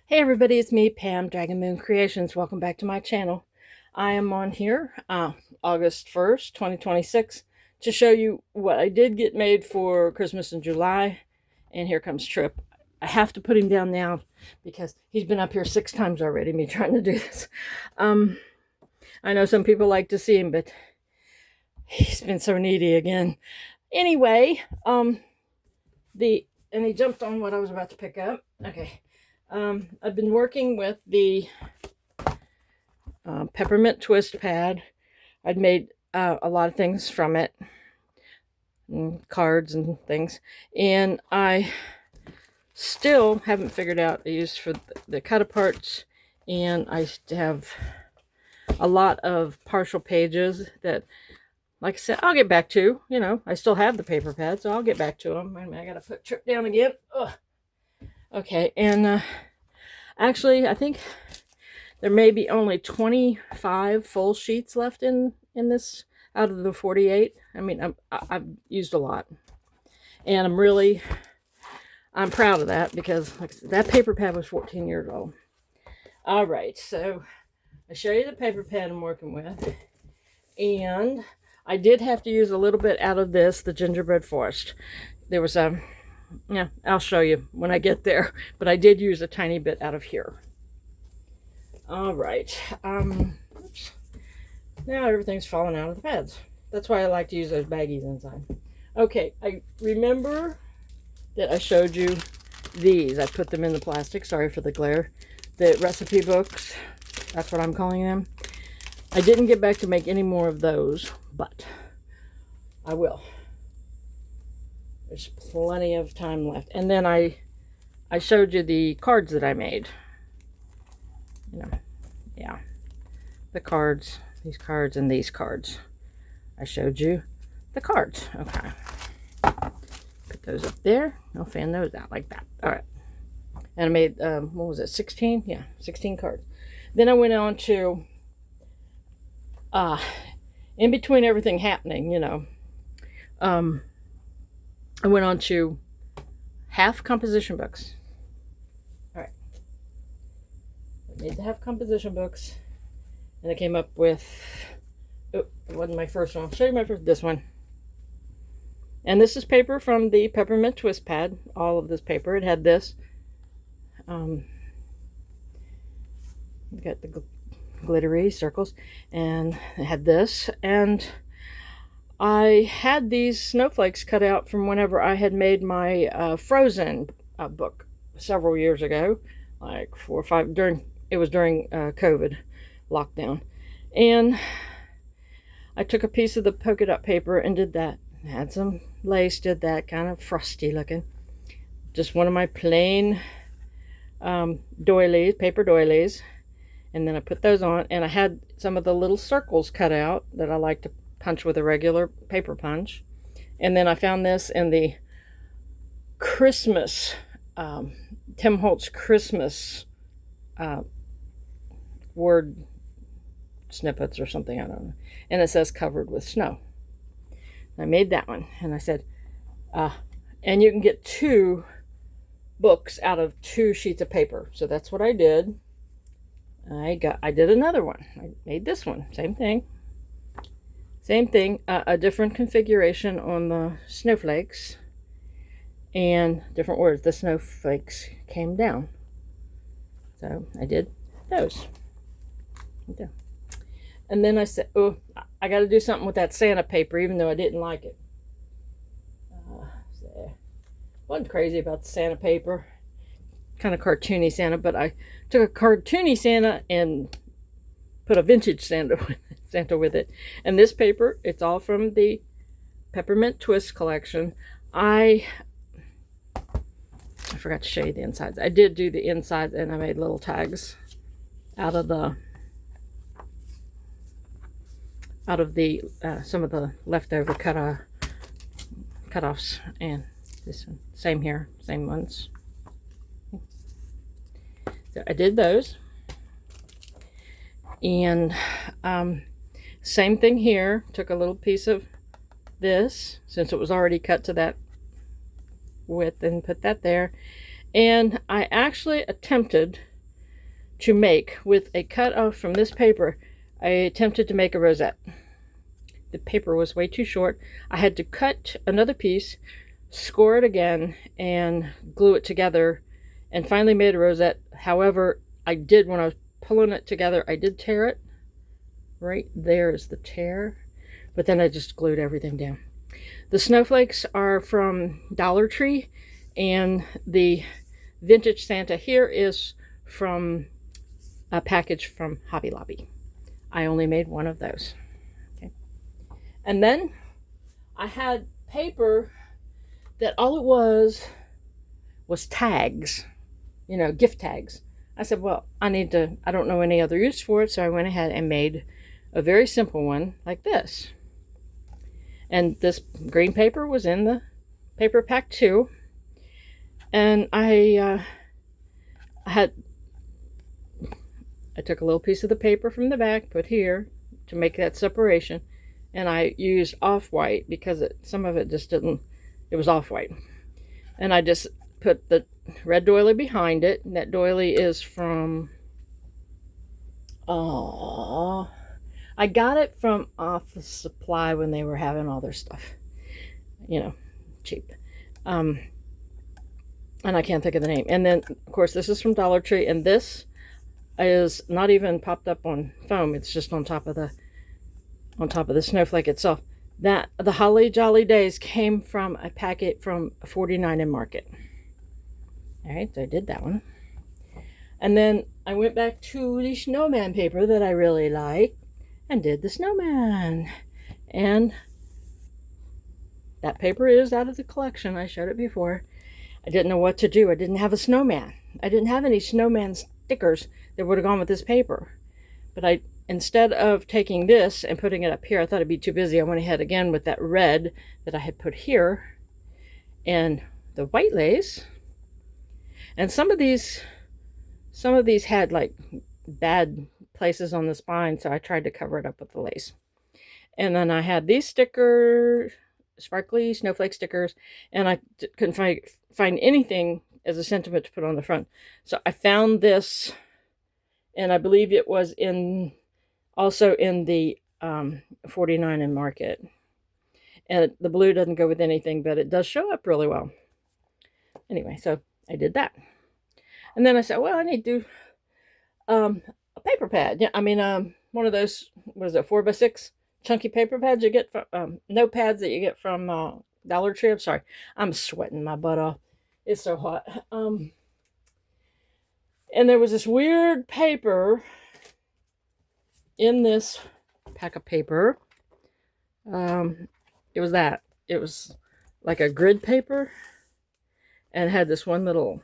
Hey everybody, it's me, Pam, Dragon Moon Creations. Welcome back to my channel. I am on here August 1st, 2026 to show you what I did get made for Christmas in July. And here comes Trip. I have to put him down now because he's been up here 6 times already, me trying to do this. I know some people like to see him, but he's been so needy again. Anyway, and he jumped on what I was about to pick up. Okay. I've been working with the peppermint twist pad. I'd made a lot of things from it, and cards and things, and I still haven't figured out a use for the cut aparts, and I have a lot of partial pages that, like I said, I'll get back to. You know, I still have the paper pad, so I'll get back to them. I gotta put Trip down again. Ugh. Okay, and actually, I think there may be only 25 full sheets left in this out of the 48. I mean, I've used a lot. And I'm proud of that because like I said, that paper pad was 14 years old. All right, so I show you the paper pad I'm working with. And I did have to use a little bit out of this, the Gingerbread Forest. There was yeah, I'll show you when I get there. But I did use a tiny bit out of here. All right. Oops. Now everything's falling out of the pads. That's why I like to use those baggies inside. Okay, I remember that I showed you these. I put them in the plastic. Sorry for the glare. The recipe books. That's what I'm calling them. I didn't get back to make any more of those, but I will. There's plenty of time left. And then I showed you the cards that I made. You know, yeah, the cards, these cards and these cards. I showed you the cards. Okay, put those up there. I'll fan those out like that. All right, and I made what was it, 16? Yeah, 16 cards. Then I went on to in between everything happening, you know, I went on to half composition books. Made the half composition books, and I came up with, oh, it wasn't my first one. I'll show you my first, this one. And this is paper from the peppermint twist pad. All of this paper. It had this. Got the glittery circles, and it had this. And I had these snowflakes cut out from whenever I had made my Frozen book several years ago, like 4 or 5 it was during COVID lockdown. And I took a piece of the polka dot paper and did that. Had some lace, did that, kind of frosty looking. Just one of my plain doilies, paper doilies. And then I put those on, and I had some of the little circles cut out that I like to punch with a regular paper punch. And then I found this in the Christmas, Tim Holtz Christmas word snippets or something, I don't know, and it says covered with snow. I made that one, and I said and you can get 2 books out of 2 sheets of paper, so that's what I did. I did another one. I made this one, same thing, a different configuration on the snowflakes and different words. The snowflakes came down, so I did those. Okay. And then I said, oh, I got to do something with that Santa paper, even though I didn't like it. So, wasn't crazy about the Santa paper. Kind of cartoony Santa, but I took a cartoony Santa and put a vintage Santa with it. And this paper, it's all from the Peppermint Twist collection. I forgot to show you the insides. I did do the insides, and I made little tags out of the some of the leftover cut-offs, and this one, same here, same ones. So I did those, and same thing here. Took a little piece of this, since it was already cut to that width, and put that there. And I actually attempted to make, with a cut off from this paper, I attempted to make a rosette. The paper was way too short. I had to cut another piece, score it again, and glue it together, and finally made a rosette. However, I did, when I was pulling it together, I did tear it. Right there is the tear. But then I just glued everything down. The snowflakes are from Dollar Tree, and the vintage Santa here is from a package from Hobby Lobby. I only made one of those. Okay. And then I had paper that all it was tags, you know, gift tags. I said, well, I don't know any other use for it, so I went ahead and made a very simple one like this. And this green paper was in the paper pack too. And I took a little piece of the paper from the back, put here to make that separation, and I used off-white because some of it just didn't, it was off-white. And I just put the red doily behind it, and that doily is from, I got it from Office Supply when they were having all their stuff, you know, cheap. And I can't think of the name. And then, of course, this is from Dollar Tree, and this is not even popped up on foam. It's just on top of the snowflake itself. That the Holly Jolly Days came from a packet from 49 and Market. All right, so I did that one. And then I went back to the snowman paper that I really like and did the snowman. And that paper is out of the collection. I showed it before. I didn't know what to do. I didn't have a snowman. I didn't have any snowman stickers that would have gone with this paper. But instead of taking this and putting it up here, I thought it'd be too busy. I went ahead again with that red that I had put here and the white lace. And some of these had like bad places on the spine, so I tried to cover it up with the lace. And then I had these stickers, sparkly snowflake stickers, and I couldn't find anything as a sentiment to put on the front. So I found this, and I believe it was also in the 49 and Market. And the blue doesn't go with anything, but it does show up really well. Anyway, so I did that. And then I said, well, I need to do a paper pad. Yeah, I mean, one of those, what is it, 4x6 chunky paper pads you get from, notepads that you get from Dollar Tree. I'm sorry, I'm sweating my butt off. It's so hot. And there was this weird paper in this pack of paper. It was like a grid paper, and had this one little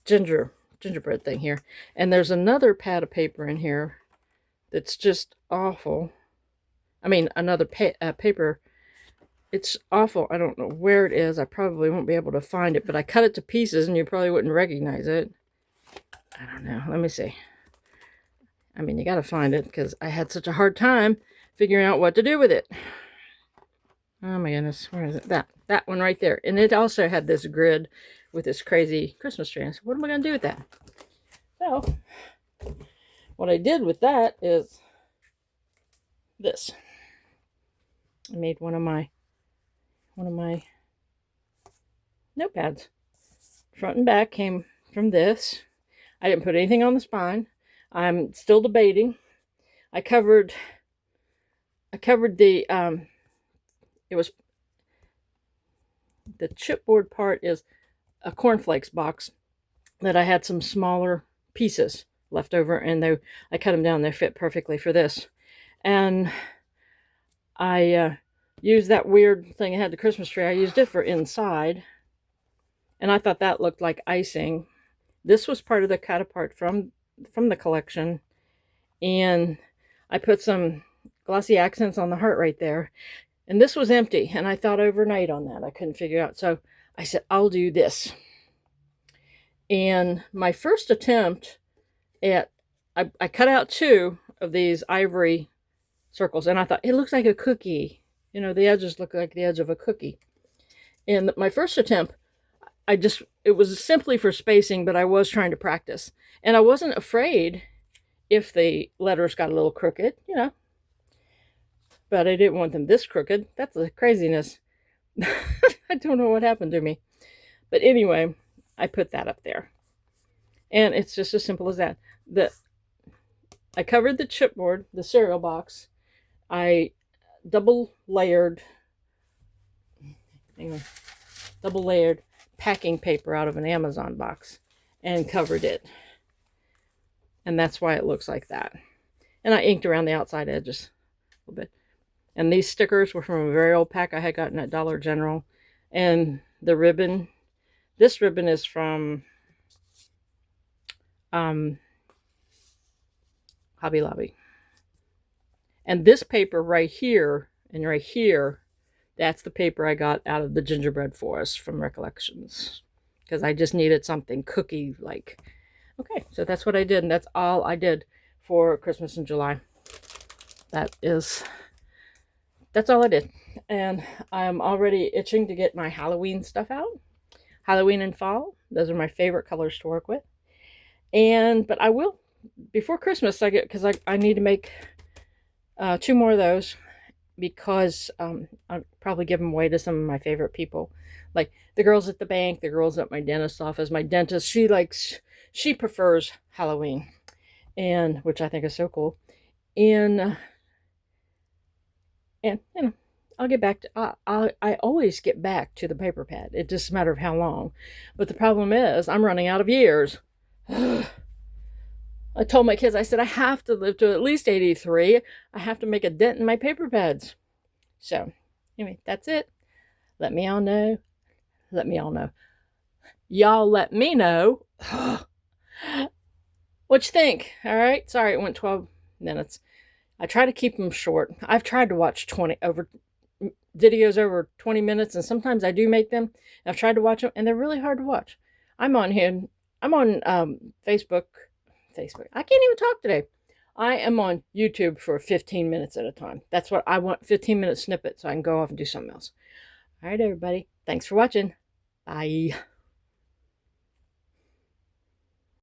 gingerbread thing here. And there's another pad of paper in here that's just awful. I mean, another paper. It's awful. I don't know where it is. I probably won't be able to find it, but I cut it to pieces and you probably wouldn't recognize it. I don't know. Let me see. I mean, you got to find it because I had such a hard time figuring out what to do with it. Oh my goodness. Where is it? That one right there. And it also had this grid with this crazy Christmas tree. So what am I going to do with that? So what I did with that is this. I made one of my notepads. Front and back came from this. I didn't put anything on the spine. I'm still debating. I covered the it was the chipboard part is a cornflakes box that I had some smaller pieces left over, and I cut them down. They fit perfectly for this. And I used that weird thing I had the Christmas tree. I used it for inside, and I thought that looked like icing. This was part of the cut apart from the collection, and I put some glossy accents on the heart right there. And this was empty, and I thought overnight on that. I couldn't figure out. So I said, I'll do this. And my first attempt at, I cut out 2 of these ivory circles, and I thought, it looks like a cookie. You know, the edges look like the edge of a cookie. And my first attempt, it was simply for spacing, but I was trying to practice. And I wasn't afraid if the letters got a little crooked, you know, but I didn't want them this crooked. That's the craziness. I don't know what happened to me. But anyway, I put that up there. And it's just as simple as that. I covered the chipboard, the cereal box. I double layered packing paper out of an Amazon box and covered it. And that's why it looks like that. And I inked around the outside edges a little bit. And these stickers were from a very old pack I had gotten at Dollar General. And the ribbon, this ribbon is from Hobby Lobby. And this paper right here and right here, that's the paper I got out of the gingerbread forest from Recollections. Because I just needed something cookie-like. Okay, so that's what I did. And that's all I did for Christmas in July. That's all I did. And I'm already itching to get my Halloween stuff out. Halloween and fall. Those are my favorite colors to work with. But I will, before Christmas, because I need to make 2 more of those, because I'll probably give them away to some of my favorite people. Like the girls at the bank, the girls at my dentist's office. My dentist, she prefers Halloween, and which I think is so cool. And you know, I'll get back to, I always get back to the paper pad. It's just a matter of how long. But the problem is I'm running out of years. I told my kids, I said, I have to live to at least 83. I have to make a dent in my paper pads. So, anyway, that's it. Let me all know. Let me all know. Y'all let me know what you think. All right? Sorry, it went 12 minutes. I try to keep them short. I've tried to watch videos over 20 minutes, and sometimes I do make them. I've tried to watch them, and they're really hard to watch. I'm on Facebook. I can't even talk today. I am on YouTube for 15 minutes at a time. That's what I want, 15-minute snippet, so I can go off and do something else. All right, everybody. Thanks for watching. Bye.